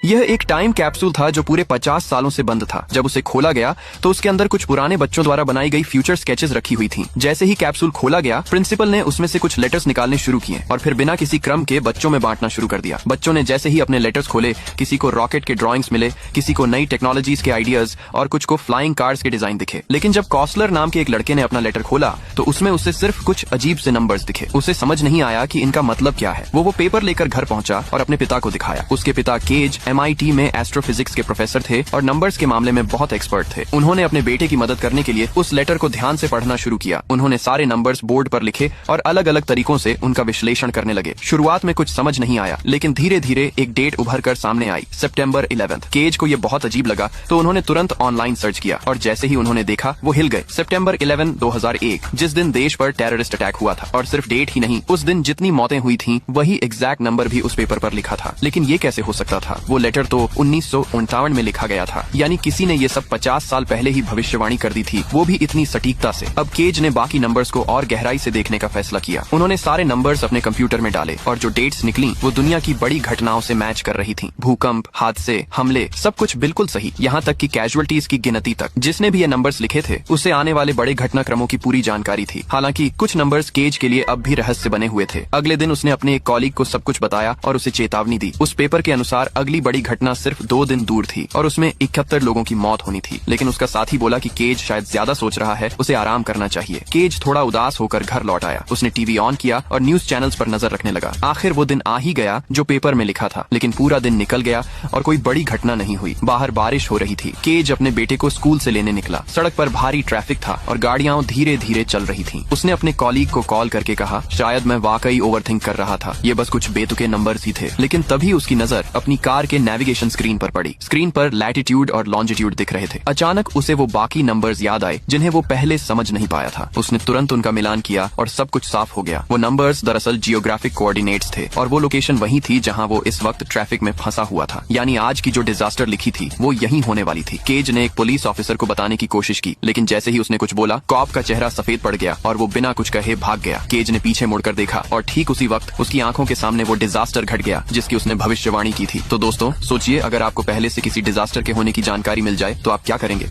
यह एक time capsule था जो पूरे 50 सालों से बंद था। जब उसे खोला गया तो उसके अंदर कुछ पुराने बच्चों द्वारा बनाई गई फ्यूचर स्केचेस रखी हुई थी। जैसे ही कैप्सूल खोला गया, प्रिंसिपल ने उसमें से कुछ लेटर्स निकालने शुरू किए और फिर बिना किसी क्रम के बच्चों में बांटना शुरू कर दिया। बच्चों ने जैसे ही अपने लेटर्स खोले, किसी को रॉकेट के ड्रॉइंग्स मिले, किसी को नई टेक्नोलॉजीज के आइडियाज और कुछ को फ्लाइंग कार्स के डिजाइन दिखे। लेकिन जब कॉस्लर नाम के एक लड़के ने अपना लेटर खोला तो उसमें उसे सिर्फ कुछ अजीब से नंबर्स दिखे। उसे समझ नहीं आया कि इनका मतलब क्या है। वो पेपर लेकर घर पहुंचा और अपने पिता को दिखाया। उसके पिता केज MIT में एस्ट्रोफिजिक्स के प्रोफेसर थे और नंबर्स के मामले में बहुत एक्सपर्ट थे। उन्होंने अपने बेटे की मदद करने के लिए उस लेटर को ध्यान से पढ़ना शुरू किया। उन्होंने सारे नंबर्स बोर्ड पर लिखे और अलग अलग तरीकों से उनका विश्लेषण करने लगे। शुरुआत में कुछ समझ नहीं आया, लेकिन धीरे धीरे एक डेट उभर कर सामने आई, सितंबर 11। केज को ये बहुत अजीब लगा तो उन्होंने तुरंत ऑनलाइन सर्च किया और जैसे ही उन्होंने देखा वो हिल गए। सितंबर 11, 2001, जिस दिन देश पर टेररिस्ट अटैक हुआ था। और सिर्फ डेट ही नहीं, उस दिन जितनी मौतें हुई थी वही एग्जैक्ट नंबर भी उस पेपर पर लिखा था। लेकिन ये कैसे हो सकता था? वो लेटर तो 1959 में लिखा गया था, यानी किसी ने ये सब 50 साल पहले ही भविष्यवाणी कर दी थी, वो भी इतनी सटीकता से। अब केज ने बाकी नंबर्स को और गहराई से देखने का फैसला किया। उन्होंने सारे नंबर्स अपने कंप्यूटर में डाले और जो डेट्स निकली वो दुनिया की बड़ी घटनाओं से मैच कर रही थी। भूकंप, हादसे, हमले, सब कुछ बिल्कुल सही, यहाँ तक कि कैजुअलिटीज की गिनती तक। जिसने भी ये नंबर्स लिखे थे उसे आने वाले बड़े घटनाक्रमों की पूरी जानकारी थी। हालांकि कुछ नंबर्स केज के लिए अब भी रहस्य बने हुए थे। अगले दिन उसने अपने एक कॉलीग को सब कुछ बताया और उसे चेतावनी दी। उस पेपर के अनुसार अगली बड़ी घटना सिर्फ 2 दिन दूर थी और उसमें 71 लोगों की मौत होनी थी। लेकिन उसका साथी बोला कि केज शायद ज्यादा सोच रहा है, उसे आराम करना चाहिए। केज थोड़ा उदास होकर घर लौट आया। उसने टीवी ऑन किया और न्यूज चैनल्स पर नजर रखने लगा। आखिर वो दिन आ ही गया जो पेपर में लिखा था। लेकिन पूरा दिन निकल गया और कोई बड़ी घटना नहीं हुई। बाहर बारिश हो रही थी। केज अपने बेटे को स्कूल से लेने निकला। सड़क पर भारी ट्रैफिक था और गाड़ियां धीरे धीरे चल रही थी। उसने अपने कॉलीग को कॉल करके कहा, शायद मैं वाकई ओवरथिंक कर रहा था, ये बस कुछ बेतुके नंबर्स ही थे। लेकिन तभी उसकी नजर अपनी कार के नेविगेशन स्क्रीन पर पड़ी। स्क्रीन पर लैटिट्यूड और लॉन्जिट्यूड दिख रहे थे। अचानक उसे वो बाकी नंबर्स याद आए जिन्हें वो पहले समझ नहीं पाया था। उसने तुरंत उनका मिलान किया और सब कुछ साफ हो गया। वो नंबर्स दरअसल जियोग्राफिक कोऑर्डिनेट्स थे और वो लोकेशन वही थी जहां वो इस वक्त ट्रैफिक में फंसा हुआ था। यानी आज की जो डिजास्टर लिखी थी वो यही होने वाली थी। केज ने एक पुलिस ऑफिसर को बताने की कोशिश की, लेकिन जैसे ही उसने कुछ बोला, कॉप का चेहरा सफेद पड़ गया और वो बिना कुछ कहे भाग गया। केज ने पीछे मुड़कर देखा और ठीक उसी वक्त उसकी आंखों के सामने वो डिजास्टर घट गया जिसकी उसने भविष्यवाणी की थी। तो दोस्तों सोचिए, अगर आपको पहले से किसी डिजास्टर के होने की जानकारी मिल जाए तो आप क्या करेंगे?